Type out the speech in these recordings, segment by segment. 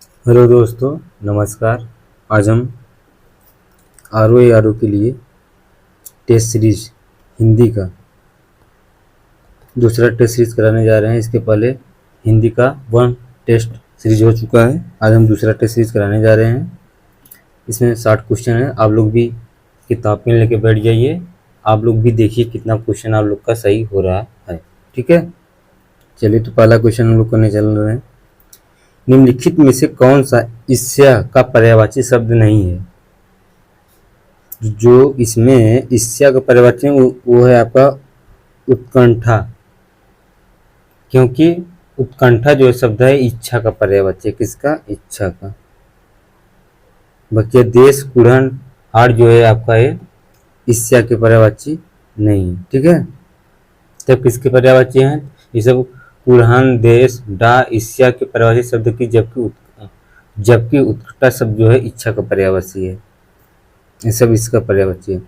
Hello दोस्तों, नमस्कार। आज हम आर ओ के लिए टेस्ट सीरीज हिंदी का दूसरा टेस्ट सीरीज कराने जा रहे हैं। इसके पहले हिंदी का वन टेस्ट सीरीज हो चुका है। आज हम दूसरा टेस्ट सीरीज कराने जा रहे हैं। इसमें 60 क्वेश्चन है। आप लोग भी किताब पेन लेके बैठ जाइए। आप लोग भी देखिए कितना क्वेश्चन आप लोग का सही हो रहा है। ठीक है, चलिए तो पहला क्वेश्चन हम लोग करने चल रहे हैं। निम्नलिखित में से कौन सा ईर्ष्या का पर्यायवाची शब्द नहीं है? जो इसमें ईर्ष्या का पर्यायवाची वो है आपका उत्कंठा, क्योंकि उत्कंठा जो शब्द है इच्छा का पर्यायवाची। किसका? इच्छा का। बाकी देश कुढ़न हार जो है आपका ये ईर्ष्या के पर्यायवाची नहीं। ठीक है, तब किसके पर्यायवाची हैं? ये सब कुढ़न, देश, डा ईर्ष्या के पर्यायवाची शब्द की, जबकि उत्कंठा शब्द जो है इच्छा का पर्यायवाची है। ये सब इसका पर्यायवाची है।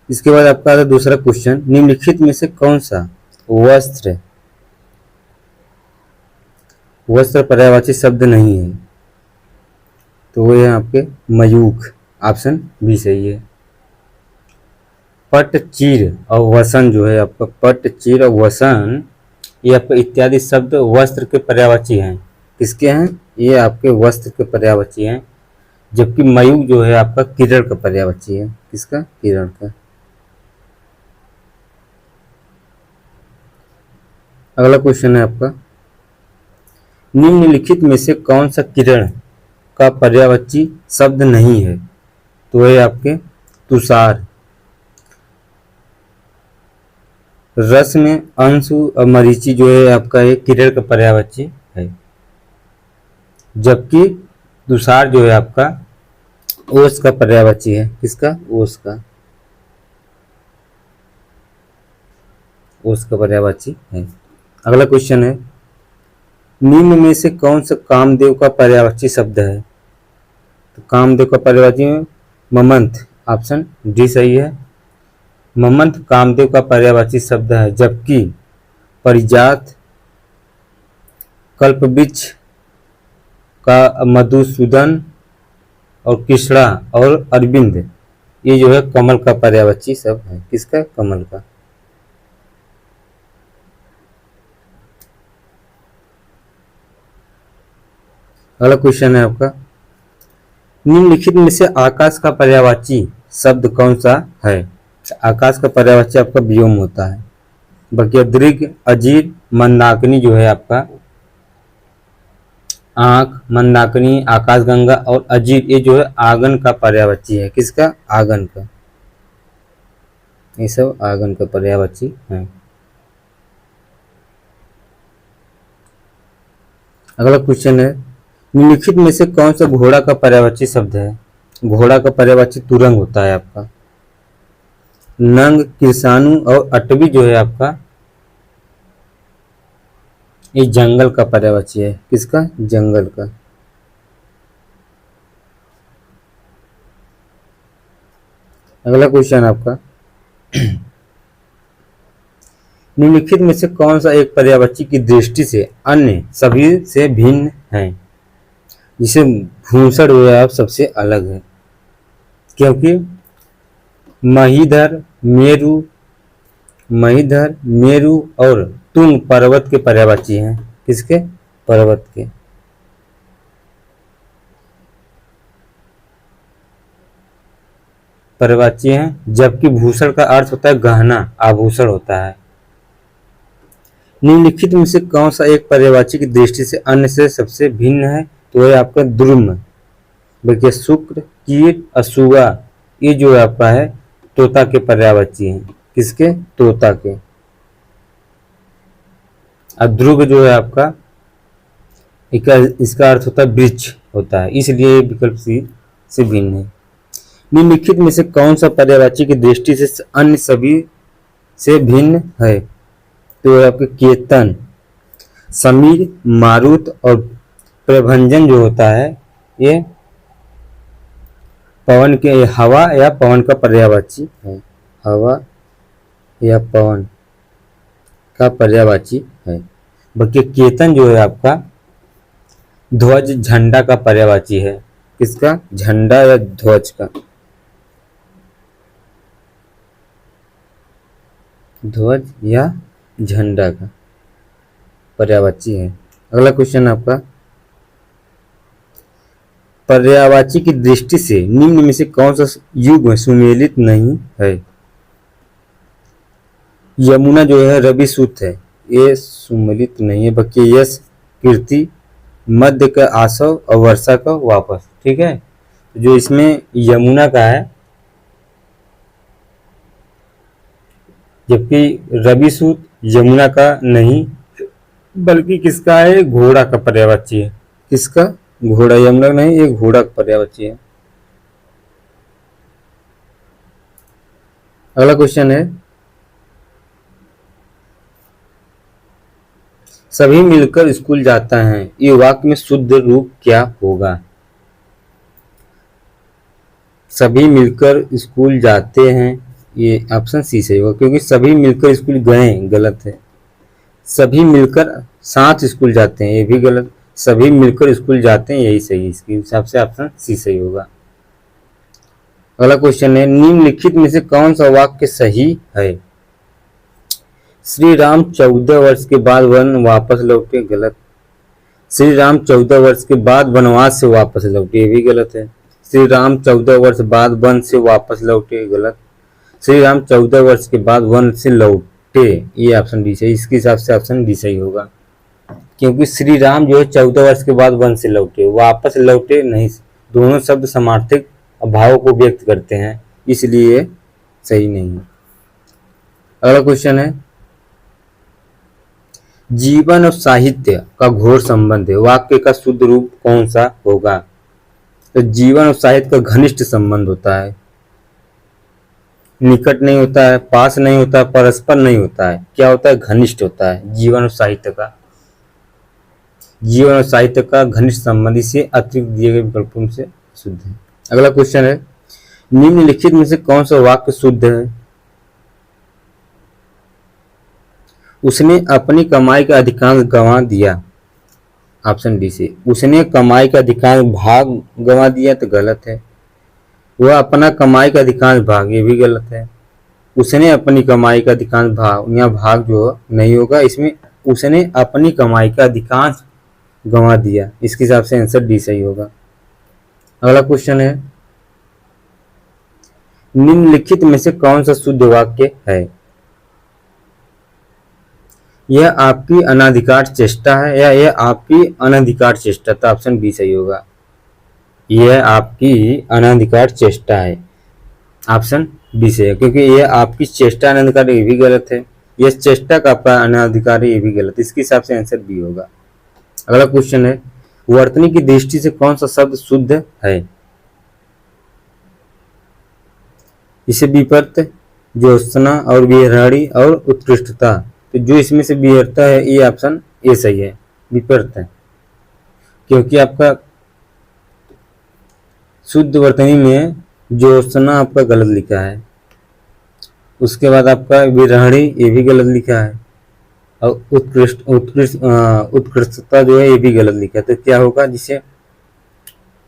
इसके बाद आपका आता दूसरा क्वेश्चन, निम्नलिखित में से कौन सा वस्त्र पर्यायवाची शब्द नहीं है? तो वो है आपके मयूख। ऑप्शन बी सही है। पट, चीर और वसन जो है आपका, पट, चीर और वसन, ये आपका इत्यादि शब्द वस्त्र के पर्यायवाची हैं। किसके हैं? ये आपके वस्त्र के पर्यायवाची हैं। जबकि मयूख जो है आपका किरण का पर्यायवाची है। किसका? किरण का। अगला क्वेश्चन है आपका, निम्नलिखित में से कौन सा किरण का पर्यायवाची शब्द नहीं है? तो ये आपके तुषार। रस में अंशु और मरीचि जो है आपका ये किरण का पर्यायवाची है। जबकि तुषार जो है आपका ओस का पर्यायवाची है। किसका? ओस का। ओस का पर्यायवाची है। अगला क्वेश्चन है, निम्न में से कौन सा कामदेव का पर्यायवाची शब्द है? तो कामदेव का पर्यायवाची ममंथ। ऑप्शन डी सही है। ममंथ कामदेव का पर्यायवाची शब्द है। जबकि परिजात, कल्पवृक्ष का मधुसूदन और कृष्णा और अरविंद, ये जो है कमल का पर्यायवाची शब्द है। किसका? कमल का। अगला क्वेश्चन है आपका, निम्नलिखित में से आकाश का पर्यायवाची शब्द कौन सा है? आकाश का पर्यायवाची आपका व्योम होता है। बाकी दृग, अजीर, मंदाकिनी जो है आपका आंख, मंदाकिनी, आकाशगंगा और अजीर, ये जो है आगन का पर्यायवाची है। किसका? आगन का। ये सब आगन का पर्यायवाची है। अगला क्वेश्चन है, निम्नलिखित में से कौन सा घोड़ा का पर्यायवाची शब्द है? घोड़ा का पर्यायवाची तुरंग होता है आपका। नंग, किरसानु और अटवी जो है आपका ये जंगल का पर्यायवाची है। किसका? जंगल का। अगला क्वेश्चन आपका, निम्नलिखित में से कौन सा एक पर्यायवाची की दृष्टि से अन्य सभी से भिन्न है? जिसे भूषण जो है आप सबसे अलग है। क्योंकि महीधर, मेरु और तुंग पर्वत के पर्यायवाची हैं। किसके? पर्वत के। पर्यायवाची हैं। जबकि भूषण का अर्थ होता है गहना, आभूषण होता है। निम्नलिखित में से कौन सा एक पर्यायवाची की दृष्टि से अन्य से सबसे भिन्न है? तो है आपका द्रुम। देखिए शुक्र, कीट, अशुआ, ये जो आपका है तोता के पर्यायवाची हैं। किसके? तोता के। और ध्रुव जो है आपका इसका अर्थ होता है वृक्ष होता है, इसलिए विकल्प सी से भिन्न है। निम्नलिखित में से कौन सा पर्यायवाची की दृष्टि से अन्य सभी से भिन्न है? तो आपके केतन, समीर, मारुत और प्रभंजन जो होता है ये पवन के, हवा या पवन का पर्यायवाची है। हवा या पवन का पर्यायवाची है। बाकी केतन जो है आपका ध्वज झंडा का पर्यायवाची है। किसका? झंडा या ध्वज का? ध्वज या झंडा का पर्यायवाची है। अगला क्वेश्चन आपका, पर्यायवाची की दृष्टि से निम्न में से कौन सा युग्म सुमेलित नहीं है? यमुना जो है रवि सूत है, ये सुमेलित नहीं है, बल्कि यश, कीर्ति, मध्य का आसव और वर्षा का वापस। ठीक है, जो इसमें यमुना का है, जबकि रवि सूत यमुना का नहीं, बल्कि किसका है? घोड़ा का पर्यायवाची है। किसका? घोड़ा, यमुना नहीं, ये घोड़ा का पर्यायवाची है। अगला क्वेश्चन है, सभी मिलकर स्कूल जाता है, ये वाक्य में शुद्ध रूप क्या होगा? सभी मिलकर स्कूल जाते हैं, ये ऑप्शन सी सही होगा, क्योंकि सभी मिलकर स्कूल गए गलत है। सभी मिलकर साथ स्कूल जाते हैं, ये भी गलत। सभी मिलकर स्कूल जाते हैं, यही सही है। इसके हिसाब से ऑप्शन सी सही होगा। अगला क्वेश्चन है, निम्नलिखित में से कौन सा वाक्य सही है? श्री राम 14 वर्ष के बाद वन वापस लौटे, गलत। श्री राम 14 वर्ष के बाद वनवास से वापस लौटे, ये भी गलत है। श्री राम 14 वर्ष बाद वन से वापस लौटे, गलत। श्री राम 14 वर्ष के बाद वन से लौटे, ये ऑप्शन डी सही। इसके हिसाब से ऑप्शन डी सही होगा, क्योंकि श्री राम जो है 14 वर्ष के बाद वन से लौटे, वापस लौटे नहीं, दोनों शब्द समार्थक भावों को व्यक्त करते हैं, इसलिए सही नहीं है। अगला क्वेश्चन है, जीवन और साहित्य का घोर संबंध है, वाक्य का शुद्ध रूप कौन सा होगा? तो जीवन और साहित्य का घनिष्ठ संबंध होता है, निकट नहीं होता है, पास नहीं होता है, परस्पर नहीं होता है, क्या होता है? घनिष्ठ होता है। जीवन और साहित्य का, जीवन और साहित्य का घनिष्ठ संबंध, इसे अतिरिक्त दिए गए विकल्पों से शुद्ध है। अगला क्वेश्चन है, निम्नलिखित में से कौन सा वाक्य शुद्ध है? उसने अपनी कमाई का अधिकांश गंवा दिया, ऑप्शन डी से। उसने कमाई का अधिकांश भाग गंवा दिया, तो गलत है। वह अपना कमाई का अधिकांश भाग, ये भी गलत है। उसने अपनी कमाई का अधिकांश भाग, यहाँ भाग जो नहीं होगा, इसमें उसने अपनी कमाई का अधिकांश गंवा दिया, इसके हिसाब से आंसर डी सही होगा। अगला क्वेश्चन है, निम्नलिखित में से कौन सा शुद्ध वाक्य है? यह आपकी अनाधिकार चेष्टा है, या यह आपकी अनधिकार चेष्टा, तो ऑप्शन बी सही होगा। यह आपकी अनधिकार चेष्टा है, ऑप्शन बी से है, क्योंकि यह आपकी चेष्टा अनधिकार, ये भी गलत है। यह चेष्टा का अनधिकार, ये भी गलत, इसके हिसाब से आंसर बी होगा। अगला क्वेश्चन है, वर्तनी की दृष्टि से कौन सा शब्द शुद्ध है? इसे विपर्त, ज्योत्सना और विहरणी और उत्कृष्टता, तो जो इसमें से विहरता है, ये ऑप्शन ए सही है, विपर्त है, क्योंकि आपका शुद्ध वर्तनी में ज्योत्सना आपका गलत लिखा है, उसके बाद आपका विहरणी, ये भी गलत लिखा है, और उत्कृष्टता जो है, ये भी गलत लिखा है। तो क्या होगा? जिसे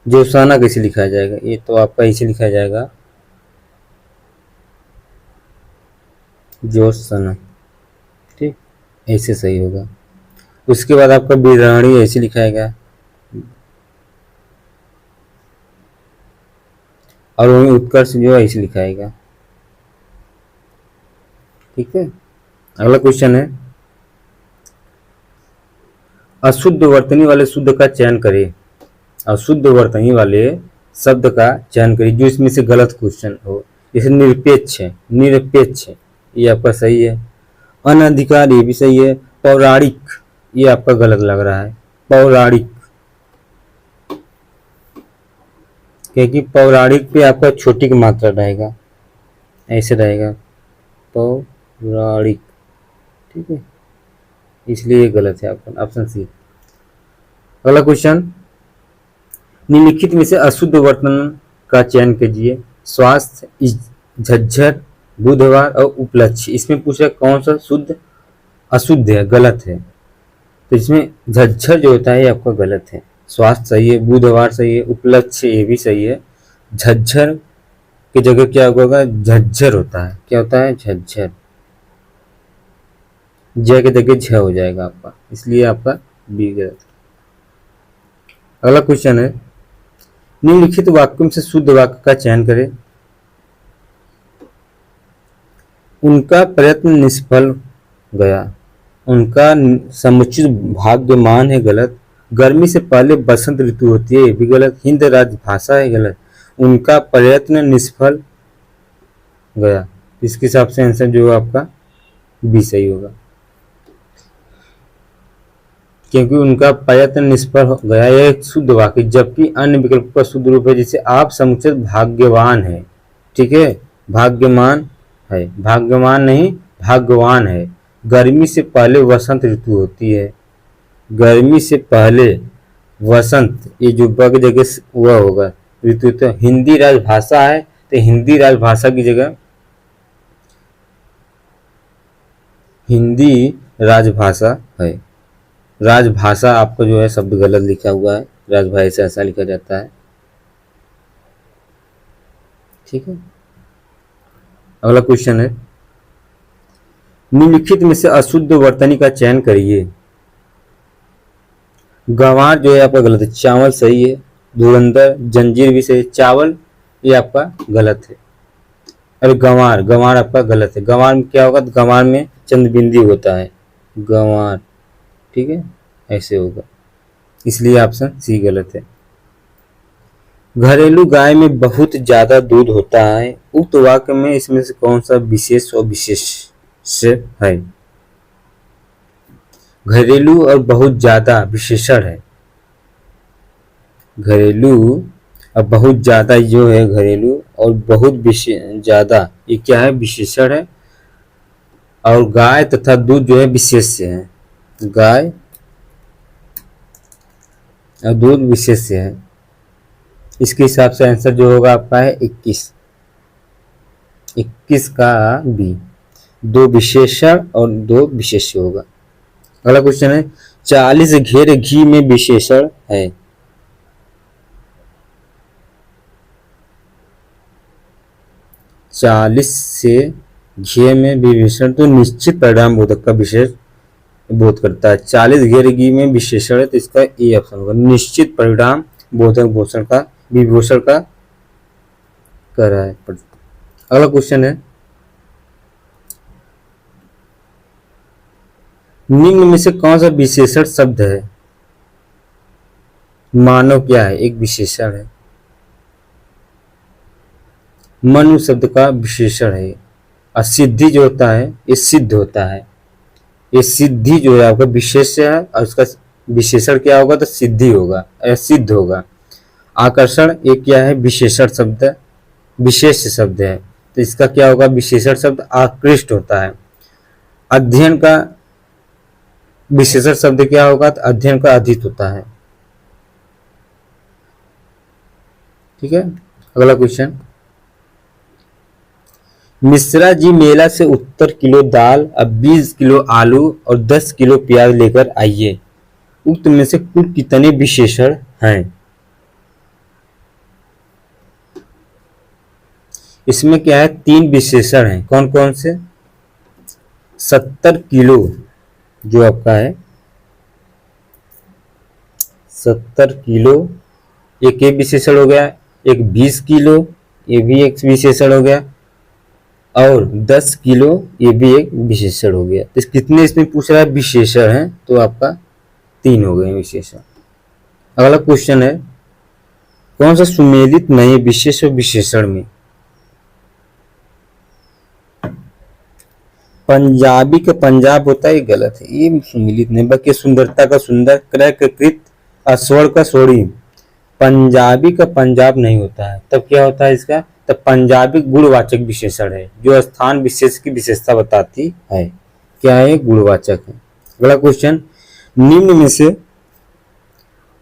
ज्योत्सना कैसे लिखा जाएगा? ये तो आपका ऐसे लिखा जाएगा, ज्योत्सना, ठीक, ऐसे सही होगा। उसके बाद आपका विहरणी ऐसे लिखाएगा, और वहीं उत्कर्ष जो है ऐसे लिखाएगा, ठीक है। अगला क्वेश्चन है, अशुद्ध वर्तनी वाले शुद्ध का चयन करें। अशुद्ध वर्तनी वाले शब्द का चयन करिए जो इसमें से गलत क्वेश्चन हो। जैसे निरपेक्ष है, निरपेक्ष है, ये आपका सही है। अनधिकार, ये भी सही है। पौराणिक, ये आपका गलत लग रहा है, पौराणिक, क्योंकि पौराणिक पे आपका छोटी की मात्रा रहेगा, ऐसे रहेगा पौराणिक, ठीक है, इसलिए ये गलत है आपका ऑप्शन सी। अगला क्वेश्चन, निम्नलिखित में से अशुद्ध वर्तन का चयन कीजिए। स्वास्थ्य, झज्झर, बुधवार और उपलक्ष्य, इसमें पूछा कौन सा शुद्ध अशुद्ध है, गलत है, तो इसमें झज्झर जो होता है आपका गलत है, स्वास्थ्य सही है, बुधवार सही है, उपलक्ष्य ये भी सही है। झज्झर की जगह क्या होगा, झज्झर होता है। क्या होता है, झज्झर। ज की जगह झ हो जाएगा आपका, इसलिए आपका बी गलत। अगला क्वेश्चन है, निम्नलिखित वाक्यों से शुद्ध वाक्य का चयन करें। उनका प्रयत्न निष्फल गया, उनका समुचित भाग्यमान है, गलत। गर्मी से पहले बसंत ऋतु होती है, ये भी गलत। हिंद राजभाषा है, गलत। उनका प्रयत्न निष्फल गया, इसके हिसाब से आंसर जो है आपका बी सही होगा, क्योंकि उनका प्रयत्न निष्फल हो गया यह एक शुद्ध वाक्य, जबकि अन्य विकल्प का शुद्ध रूप है जैसे आप समुचित भाग्यवान है। ठीक है, भाग्यमान है, भाग्यवान नहीं भाग्यवान है। गर्मी से पहले वसंत ऋतु होती है, गर्मी से पहले वसंत, ये जो बग जगह हुआ होगा ऋतु। तो हिंदी राजभाषा है, तो हिंदी राजभाषा की जगह हिंदी राजभाषा है। राजभाषा आपको जो है शब्द गलत लिखा हुआ है, राजभाषा से ऐसा लिखा जाता है। ठीक है, अगला क्वेश्चन है, निम्नलिखित में से अशुद्ध वर्तनी का चयन करिए। गंवार जो है आपका गलत है, चावल सही है। धुरंधर जंजीर भी सही है, चावल ये आपका गलत है। अरे गंवार, गंवार आपका गलत है। गंवार में क्या होगा, गंवार में चंद्रबिंदी होता है, गंवार। ठीक है, ऐसे होगा, इसलिए ऑप्शन सी गलत है। घरेलू गाय में बहुत ज्यादा दूध होता है, उक्त वाक्य में इसमें से कौन सा विशेष और विशेष है। घरेलू और बहुत ज्यादा विशेषण है, घरेलू और बहुत ज्यादा जो है, घरेलू और बहुत ज्यादा ये क्या है, विशेषण है। और गाय तथा दूध जो है विशेष्य है, गाय और दूध विशेष्य है। इसके हिसाब से आंसर जो होगा आपका है 21, 21 का बी, 2 विशेषण और 2 विशेष्य होगा। अगला क्वेश्चन है, 40 घेर घी में विशेषण है। चालीस से घी में विशेषण तो निश्चित परिणाम बोधक का विशेष बोध करता है। 40 घेर घी में विशेषण है, तो इसका ए ऑप्शन होगा, निश्चित परिणाम बोधक भूषण का विभूषण का कर रहा है। अगला क्वेश्चन है, निम्न में से कौन सा विशेषण शब्द है। मानव क्या है, एक विशेषण है। मनु शब्द का विशेषण है। असिद्धि जो होता है ये सिद्ध होता है, ये सिद्धि जो है आपका विशेष्य है और उसका विशेषण क्या होगा, तो सिद्धि होगा या सिद्ध होगा। आकर्षण ये क्या है, विशेषण शब्द, विशेष शब्द है, तो इसका क्या होगा, विशेषण शब्द आकृष्ट होता है। अध्ययन का विशेषण शब्द क्या होगा, तो अध्ययन का अधित होता है। ठीक है, अगला क्वेश्चन, मिश्रा जी मेला से उत्तर किलो दाल और 20 किलो आलू और 10 किलो प्याज लेकर आइए, उक्त में से कुल कितने विशेषण हैं। इसमें क्या है, 3 विशेषण हैं, कौन कौन से। 70 किलो जो आपका है, 70 किलो एक विशेषण हो गया, एक 20 किलो ये भी एक विशेषण हो गया, और 10 किलो ये भी एक विशेषण हो गया। तो कितने इसमें पूछ रहा है, विशेषण है, तो आपका 3 हो गए विशेषण। अगला क्वेश्चन है, कौन सा सुमेलित नहीं विशेष और विशेषण में। पंजाबी का पंजाब होता है, ये गलत है, ये सुमेलित नहीं, बल्कि सुंदरता का सुंदर, क्रय का कृत, स्वर्ण का स्वर्ण। पंजाबी का पंजाब नहीं होता है, तब क्या होता है इसका, तब पंजाबी गुणवाचक विशेषण है, जो स्थान विशेष की विशेषता बताती है। क्या है, गुणवाचक है। अगला क्वेश्चन, निम्न में से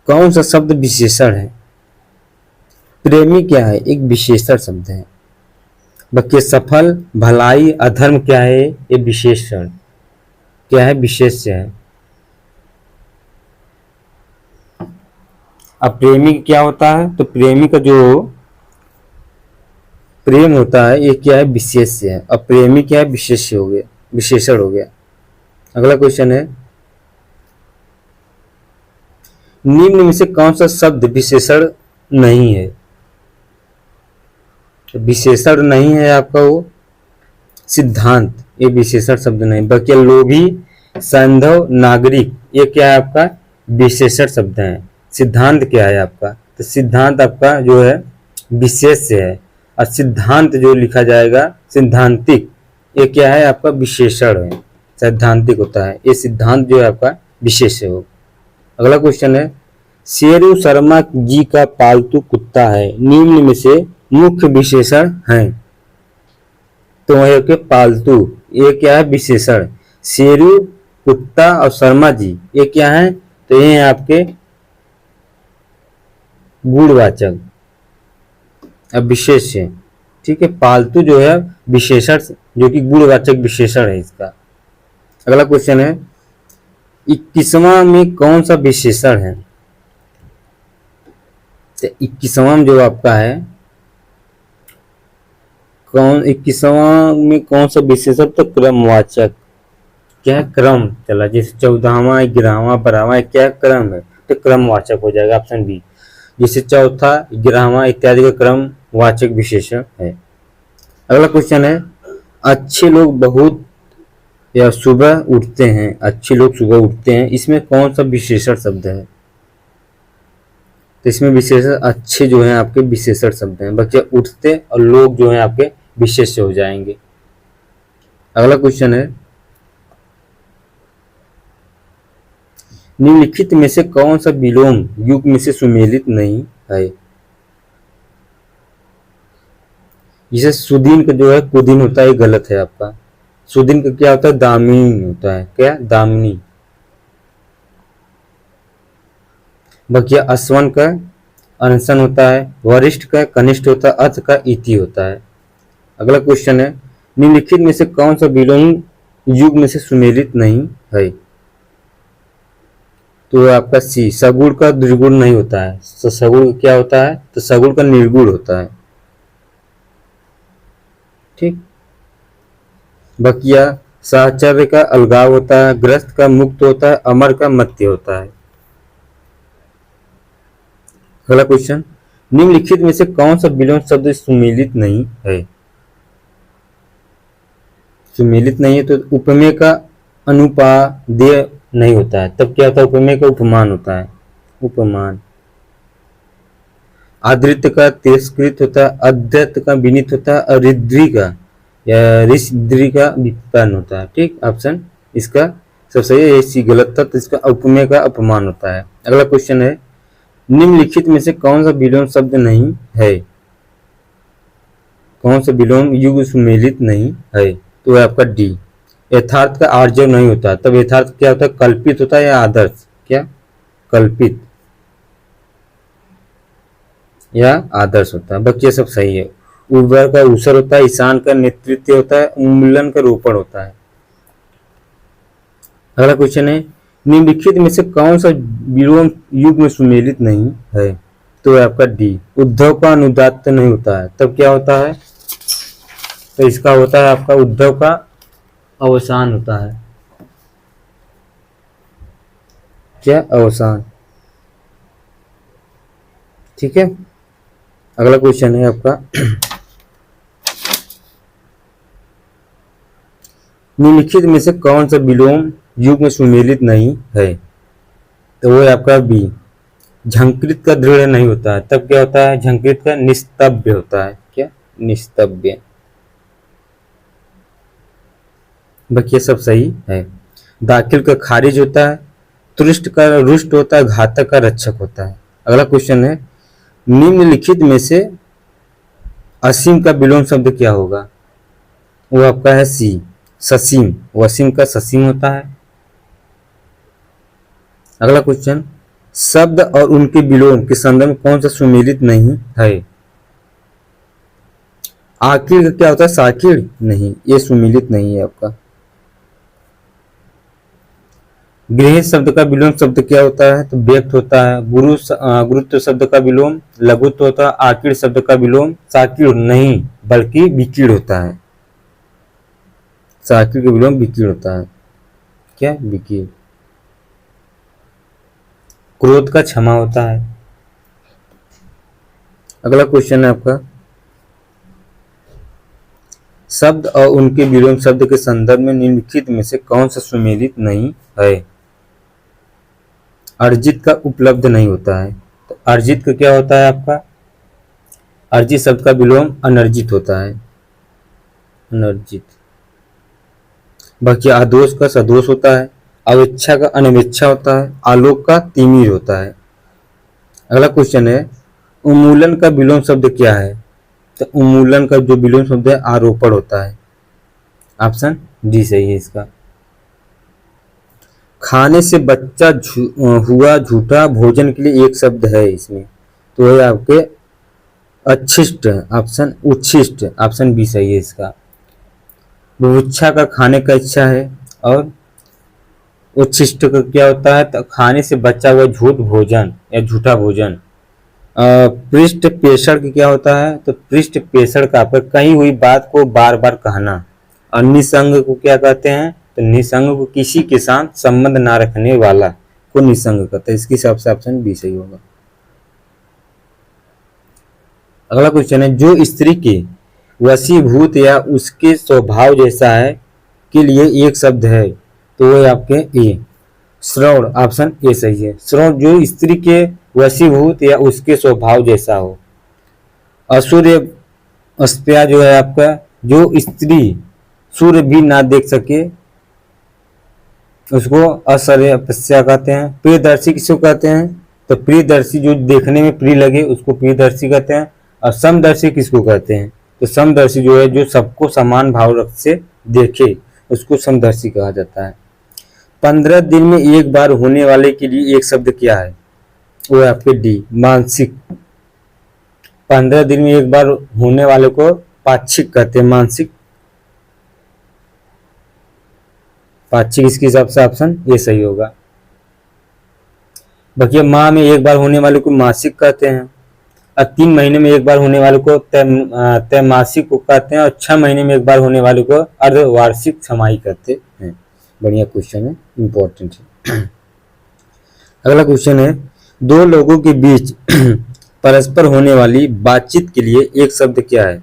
कौन सा शब्द विशेषण है। प्रेमी क्या है, एक विशेषण शब्द है। बाकी सफल, भलाई, अधर्म क्या है, ये विशेषण क्या है, विशेष्य है। अब प्रेमी क्या होता है, तो प्रेमी का जो प्रेम होता है ये क्या है, विशेष्य है। अब प्रेमी क्या है, विशेष्य हो गया, विशेषण हो गया। अगला क्वेश्चन है, निम्न में से कौन सा शब्द विशेषण नहीं है। तो विशेषण नहीं है आपका वो सिद्धांत, ये विशेषण शब्द नहीं। बाकी लोभी, सैंधव, नागरिक, ये क्या है आपका विशेषण शब्द है। सिद्धांत क्या है आपका, तो सिद्धांत आपका जो है विशेष्य है, और सिद्धांत जो लिखा जाएगा सिद्धांतिक, ये क्या है आपका विशेषण है, सैद्धांतिक होता है। ये सिद्धांत जो है आपका विशेष्य हो। अगला क्वेश्चन है, शेरू शर्मा जी का पालतू कुत्ता है, निम्न में से मुख्य विशेषण है। तो वह के पालतू, ये क्या है विशेषण। शेरू, कुत्ता और शर्मा जी ये क्या है, तो ये आपके गुणवाचक, अब विशेष है। ठीक है, पालतू जो है विशेषण, जो कि गुणवाचक विशेषण है इसका। अगला क्वेश्चन है, 21वां में कौन सा विशेषण है। तो 21वां जो आपका है, कौन 21वां में कौन सा विशेषण, तो क्रमवाचक। क्या है, क्रम चला, जैसे 14वां, 11वां, 12वां क्या क्रम है, तो क्रमवाचक हो जाएगा ऑप्शन बी। जैसे चौथा, 11वां इत्यादि का क्रम वाचक विशेषण है। अगला क्वेश्चन है, अच्छे लोग बहुत या सुबह उठते हैं, अच्छे लोग सुबह उठते हैं, इसमें कौन सा विशेषण शब्द है। तो इसमें विशेषण अच्छे जो है आपके विशेषण शब्द हैं, बच्चे उठते और लोग जो है आपके विशेष हो जाएंगे। अगला क्वेश्चन है, निम्नलिखित में से कौन सा विलोम युग में से सुमेलित नहीं है। जैसे सुदीन का जो है कुदीन होता है, ये गलत है आपका। सुदीन का क्या होता है, दामिनी होता है, क्या दामिनी। बकिया अश्वन का अनशन होता है, वरिष्ठ का कनिष्ठ होता है, अथ का इति होता है। अगला क्वेश्चन है, निम्नलिखित में से कौन सा विलोम युग में से सुमेलित नहीं है। तो आपका सी, सगुण का द्विगुण नहीं होता है। तो सगुण क्या होता है, तो सगुण का निर्गुण होता है। ठीक, बकिया साहचर्य का अलगाव होता है, ग्रस्त का मुक्त होता है, अमर का मत्य होता है। अगला क्वेश्चन, निम्नलिखित में से कौन सा विलोम शब्द सुमेलित नहीं है। सुमेलित नहीं है तो उपमेय का अनुपादेय नहीं होता है, तब क्या होता है, उपमेय का उपमान होता है, उपमान। आदृत का तिरस्कृत होता है, अद्यत का विनीत होता है, और रिद्री का या ऋषद्री का विपन्न होता है। ठीक, ऑप्शन इसका सब सही है, ये गलत था, तो इसका उपमेय का अपमान होता है। अगला क्वेश्चन है, निम्नलिखित में से कौन सा विलोम शब्द नहीं है, कौन सा विलोम युग सुमेलित नहीं है। तो है आपका डी, यथार्थ का आर्जव नहीं होता। तब यथार्थ क्या होता है, कल्पित होता है या आदर्श, क्या कल्पित या आदर्श होता है। बाकी ये सब सही है। उर्वर का ऊसर होता है, ईशान का नेतृत्व होता है, उन्मूलन का रोपण होता है। अगला क्वेश्चन है, निम्नलिखित में से कौन सा विलोम युग में सुमेलित नहीं है। तो है आपका डी, उद्धव का अनुदात्त नहीं होता है। तब क्या होता है, तो इसका होता है आपका उद्धव का अवसान होता है, क्या अवसान। ठीक है, अगला क्वेश्चन है आपका, निम्नलिखित में से कौन सा विलोम युग में सुमेलित नहीं है। तो वो है आपका बी, झंकृत का दृढ़ नहीं होता है। तब क्या होता है, झंकृत का निस्तव्य होता है, क्या निस्तव्य। बाकी सब सही है। दाखिल का खारिज होता है, तुष्ट का रुष्ट होता है, घातक का रक्षक होता है। अगला क्वेश्चन है, निम्नलिखित में से असीम का विलोम शब्द क्या होगा। वो आपका है सी, ससीम। वसीम का ससीम होता है। अगला क्वेश्चन, शब्द और उनके विलोम के संदर्भ में कौन सा सुमेलित नहीं है। आखिर का क्या होता है, साखिर नहीं, ये सुमेलित नहीं है आपका। गृहीत शब्द का विलोम शब्द क्या होता है? तो व्यक्त होता है। गुरुत्व शब्द का विलोम लघुत्व होता है। आकीर्ण शब्द का विलोम साकीर्ण नहीं बल्कि विकीर्ण होता है। साकीर्ण का विलोम विकीर्ण होता है। क्या? विकीर्ण। क्रोध का क्षमा होता है। अगला क्वेश्चन है आपका, शब्द और उनके विलोम शब्द के संदर्भ में निम्नलिखित में से कौन सा सुमेलित नहीं है? अर्जित का उपलब्ध नहीं होता है। तो अर्जित का क्या होता है आपका? अर्जित शब्द का विलोम अनर्जित होता है। अनर्जित। बाकी आदोष का सदोष होता है। अवेच्छा का अनवेच्छा होता है। आलोक का तिमिर होता है। अगला क्वेश्चन है, उन्मूलन का विलोम शब्द क्या है? तो उन्मूलन का जो विलोम शब्द है आरोपण होता है। ऑप्शन डी सही है इसका। खाने से बच्चा हुआ झूठा भोजन के लिए एक शब्द है इसमें, तो ये आपके अच्छिष्ट। ऑप्शन उच्छिष्ट। ऑप्शन बी सही है इसका। बुभुक्षा का खाने का इच्छा है और उच्छिष्ट का क्या होता है? तो खाने से बचा हुआ झूठ भोजन या झूठा भोजन। पृष्ठ पेषण की क्या होता है? तो पृष्ठ पेषण का आपका कही हुई बात को बार बार कहना। और निसंग को क्या कहते हैं? तो निसंग को किसी के साथ संबंध ना रखने वाला को निसंग कहते हैं। इसकी हिसाब से ऑप्शन बी सही होगा। अगला क्वेश्चन है, जो स्त्री के वशीभूत या उसके स्वभाव जैसा है के लिए एक शब्द है, तो वो आपके ए श्रवण। ऑप्शन ए सही है। श्रवण जो स्त्री के वशीभूत या उसके स्वभाव जैसा हो। असूर्य अस्प्या जो है आपका, जो स्त्री सूर्य भी ना देख सके उसको असर्यपस्या कहते हैं। प्रियदर्शी किसको कहते हैं? तो प्रियदर्शी जो देखने में प्रिय लगे उसको प्रियदर्शी कहते हैं। और समदर्शी किसको कहते हैं? तो समदर्शी जो है जो सबको समान भाव रख से देखे उसको समदर्शी कहा जाता है। 15 दिन में एक बार होने वाले के लिए एक शब्द क्या है? वो है आपके डी मानसिक। 15 दिन में एक बार होने वाले को पाक्षिक कहते हैं। मानसिक पाक्षिक। इसके हिसाब से ऑप्शन ये सही होगा। बाकी माह में एक बार होने वाले को मासिक कहते हैं। और 3 महीने में एक बार होने वाले को त्रैमासिक को कहते हैं। और 6 महीने में एक बार होने वाले को अर्धवार्षिक छमाही कहते हैं। बढ़िया क्वेश्चन है, इंपॉर्टेंट है। अगला क्वेश्चन है, दो लोगों के बीच परस्पर होने वाली बातचीत के लिए एक शब्द क्या है?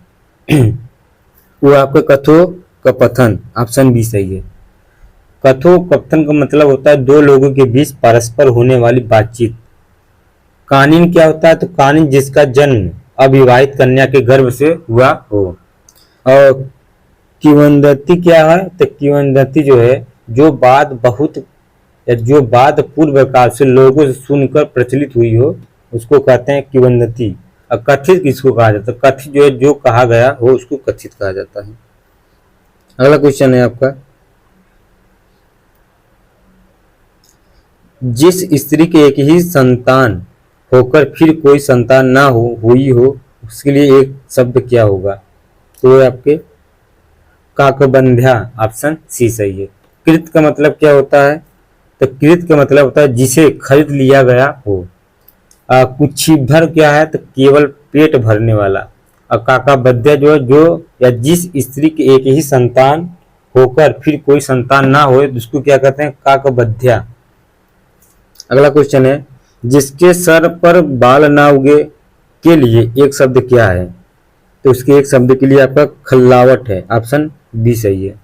वो आपका कथोपकथन। ऑप्शन बी सही है। कथोपकथन का मतलब होता है दो लोगों के बीच परस्पर होने वाली बातचीत। कानीन क्या होता है? तो कानीन जिसका जन्म अविवाहित कन्या के गर्भ से हुआ हो। और किंवदंती क्या है? तो किंवदंती जो है जो बात बहुत या जो बात पूर्व काल से लोगों से सुनकर प्रचलित हुई हो उसको कहते हैं किंवदंती। और कथित किसको कहा जाता है? कथित जो है जो कहा गया हो उसको कथित कहा जाता है। अगला क्वेश्चन है आपका, जिस स्त्री के एक ही संतान होकर फिर कोई संतान ना हुई हो उसके लिए एक शब्द क्या होगा? तो आपके काकबंध्या। ऑप्शन सी सही है। कृत का मतलब क्या होता है? तो कृत का मतलब होता है जिसे खरीद लिया गया हो। कुछ भर क्या है? तो केवल पेट भरने वाला। और काकाबद्ध्या जो है जो या जिस स्त्री के एक ही संतान होकर फिर कोई संतान ना हो उसको क्या कहते हैं? काकबद्ध्या। अगला क्वेश्चन है, जिसके सर पर बाल ना उगे के लिए एक शब्द क्या है? तो उसके एक शब्द के लिए आपका खल्लावट है। ऑप्शन बी सही है।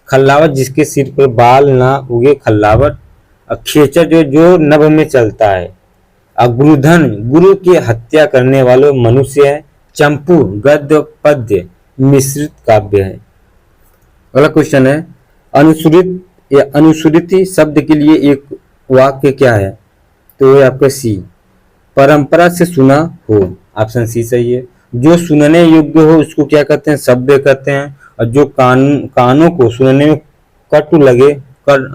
खल्लावट जिसके सिर पर बाल ना उगे खल्लावट। और खेचर जो नभ में चलता है। और गुरुधन गुरु की हत्या करने वाले मनुष्य है। चंपू गद्य पद्य मिश्रित काव्य है। अगला क्वेश्चन है, अनुसृत या अनुसृति शब्द के लिए एक वाक्य क्या है? तो ये आपका सी परंपरा से सुना हो। ऑप्शन सी सही है। जो सुनने योग्य हो उसको क्या कहते हैं? शब्द कहते हैं। और जो कानों को सुनने में कटु लगे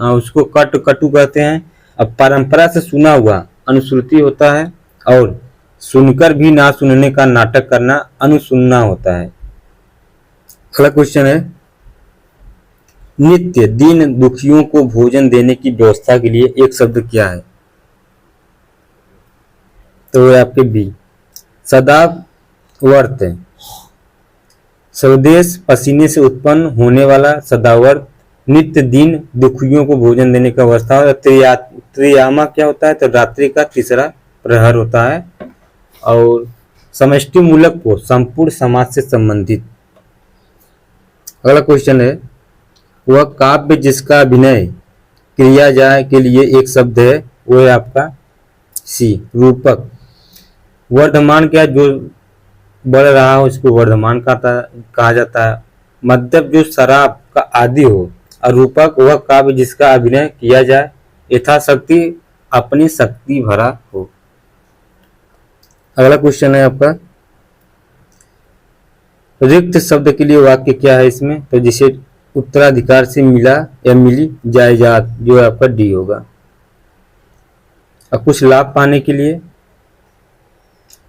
उसको कटु कहते हैं। अब परंपरा से सुना हुआ अनुश्रुति होता है। और सुनकर भी ना सुनने का नाटक करना अनुसुनना होता है। अगला क्वेश्चन है, नित्य दीन दुखियों को भोजन देने की व्यवस्था के लिए एक शब्द क्या है? तो वो आपके बी, सदावर्त। स्वदेश पसीने से उत्पन्न होने वाला सदावर्त नित्य दिन दुखियों को भोजन देने का व्यवस्था है। त्रियामा क्या होता है? तो रात्रि का तीसरा प्रहर होता है। और समष्टि मूलक को संपूर्ण समाज से संबंधित। अगला क्वेश्चन है, वह काव्य जिसका अभिनय किया जाए के लिए एक शब्द है, वो है आपका सी, रूपक। वर्धमान क्या, जो बढ़ रहा हो उसको वर्धमान कहा जाता है। मद्यप जो शराब का आदि हो। और रूपक वह काव्य जिसका अभिनय किया जाए यथाशक्ति अपनी शक्ति भरा हो। अगला क्वेश्चन है आपका, रिक्त शब्द के लिए वाक्य क्या है इसमें? तो जिसे उत्तराधिकार से मिला या मिली जायदाद, जो है आपका डी होगा। अब कुछ लाभ पाने के लिए,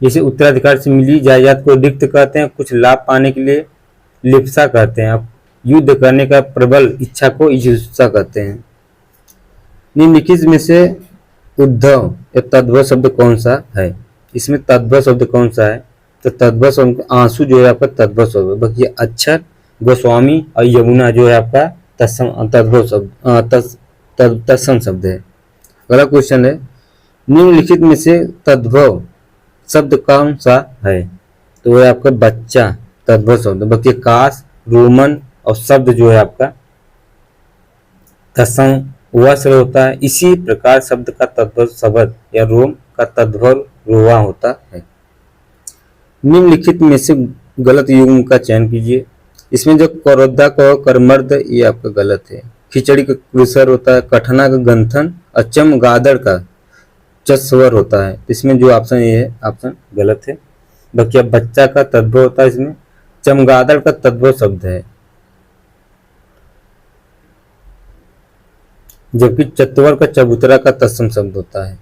जैसे उत्तराधिकार से मिली जायदाद को रिक्त कहते हैं, कुछ लाभ पाने के लिए लिप्सा कहते हैं। अब युद्ध करने का प्रबल इच्छा को इच्छुषा कहते हैं। निम्नलिखित में से उद्धव या तद्भव शब्द कौन सा है? इसमें तद्भव शब्द कौन सा है? तो तद्भव शब्द आंसू जो है आपका तद्भव शब्द है। बाकी अक्षर, गोस्वामी और यमुना जो है आपका तद्भव शब्द तत्सम शब्द है। अगला क्वेश्चन है, निम्नलिखित में से तद्भव शब्द कौन सा है? तो वो है आपका बच्चा, तद्भव शब्द। बाकी काश, रोमन और शब्द जो है आपका तत्सम हुआ से होता है। इसी प्रकार शब्द का तद्भव शब्द या रोम का तद्भव रोवा होता है। निम्नलिखित में से गलत युग्म का चयन कीजिए। इसमें जो करोद्धा का कर्मर्द, ये आपका गलत है। खिचड़ी का कृसर होता है। कठना का गंथन और चमगादड़ का चस्वर होता है। इसमें जो ऑप्शन ये है, ऑप्शन गलत है। बाकी बच्चा का तद्भव होता है, इसमें चमगादड़ का तद्भव शब्द है। जबकि चतवर का चबूतरा का तत्सम शब्द होता है।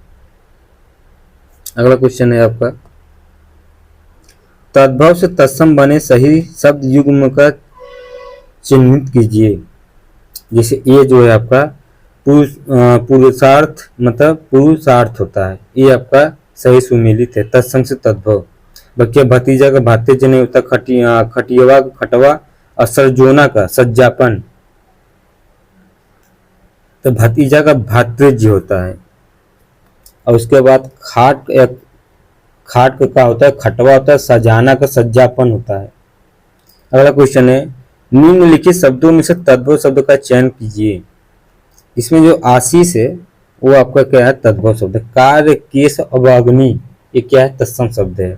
अगला क्वेश्चन है आपका, तद्भव से तत्सम बने सही शब्द युग्म का चिन्हित कीजिए। जैसे ए जो है आपका पुरुषार्थ, मतलब पुरुषार्थ होता है, ये आपका सही सुमेलित है, तत्सम से तद्भव। बाकी भतीजा का भातेज नहीं होता। खटियवा का खटवा और सरजोना का सज्जापन, तो भतीजा का भातृज्य होता है। और उसके बाद खाट का क्या होता है? खटवा होता है। सजाना का सज्जापन होता है। अगला क्वेश्चन है, निम्नलिखित शब्दों में से तद्भव शब्द का चयन कीजिए। इसमें जो आशीष है वो आपका क्या है? तद्भव शब्द। कार्य, केश, अवग्नि, ये क्या है? तत्सम शब्द है।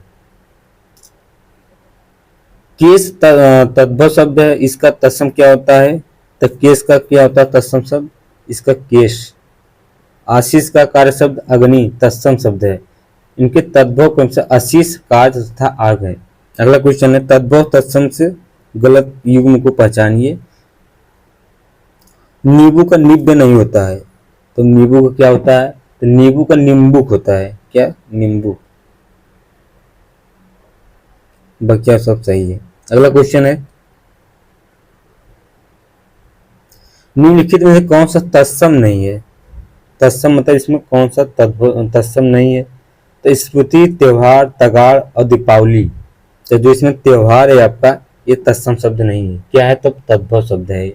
केश तद्भव शब्द है, इसका तत्सम क्या होता है? तो केश का क्या होता है तत्सम शब्द? इसका केश। आशीष का कार्य शब्द अग्नि, तत्सम शब्द है। इनके तद्भव क्रम से आशीष, काज तथा आग है। अगला क्वेश्चन है, तद्भव तत्सम से गलत युग्म को पहचानिए। नींबू का निब्य नहीं होता है, तो नींबू का क्या होता है? तो नींबू का निम्बुक होता है। क्या? निम्बुक। बाकी सब सही है। अगला क्वेश्चन है, निम्नलिखित में से कौन सा तत्सम नहीं है? तत्सम मतलब इसमें कौन सा तत्सम नहीं है? तो स्मृति, त्योहार, तगाड़ और दीपावली, तो जो इसमें त्योहार है आपका, ये तत्सम शब्द नहीं है। क्या है? तो तद्भव शब्द है।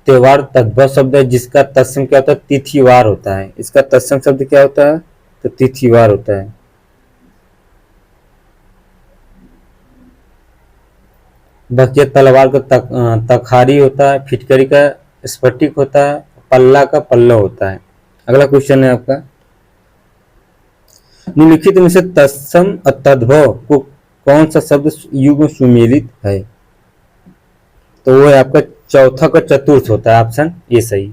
त्योहार तद्भव शब्द है, जिसका तत्सम क्या होता है? तिथिवार होता है। इसका तत्सम शब्द क्या होता है? तो तिथिवार होता है। बाकी तलवार का तखारी होता है। फिटकरी का स्फटिक होता है। पल्ला का पल्लव होता है। अगला क्वेश्चन है आपका, निम्नलिखित में से तत्सम और तद्भव को कौन सा शब्द युग्म सुमेलित है? तो वो है आपका चौथा का चतुर्थ होता है। ऑप्शन ये सही।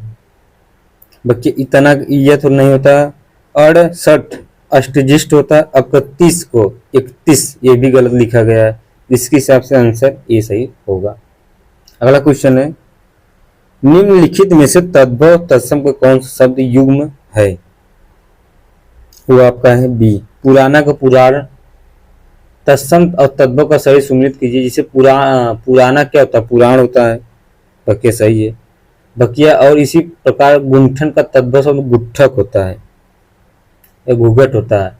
बाकी इतना यह तो नहीं होता। 68 अष्टजिष्ट होता है। 31 को 31, ये भी गलत लिखा गया है। इसके हिसाब से आंसर ये सही होगा। अगला क्वेश्चन है, निम्नलिखित में से तद्भव तत्सम का कौन सा शब्द युग्म है? वो आपका है बी, पुराना का पुराण। तत्सम और तद्भव का सही सुमेलित कीजिए। जिसे पुराना क्या होता है? पुराण होता है। बाकी सही है। बकिया और इसी प्रकार गुंठन का तद्भव शब्द गुट्ठक होता है या घूघट होता है।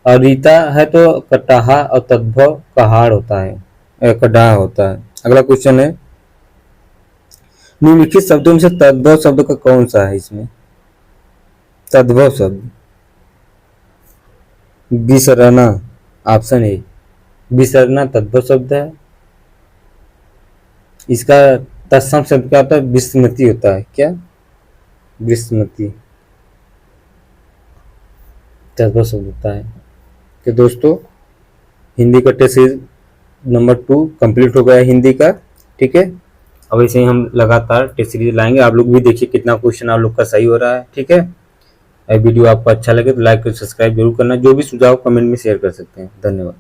और रीता है तो कटाहा और तद्भव कहाड़ होता है या कडाह होता है। अगला क्वेश्चन है, निम्नलिखित शब्दों में से तद्भव शब्द का कौन सा है? इसमें तद्भव शब्द विसरना, ऑप्शन ए विसरना तद्भव शब्द है। इसका तत्सम शब्द क्या होता है? विस्मृति होता है। क्या? विस्मृति तद्भव शब्द होता है। तो दोस्तों हिंदी का टेस्ट सीरीज नंबर 2 कंप्लीट हो गया है हिंदी का। ठीक है, अब ऐसे ही हम लगातार टेस्ट सीरीज लाएंगे। आप लोग भी देखिए कितना क्वेश्चन आप लोग का सही हो रहा है। ठीक है, वीडियो आपको अच्छा लगे तो लाइक और सब्सक्राइब जरूर करना। जो भी सुझाव कमेंट में शेयर कर सकते हैं। धन्यवाद।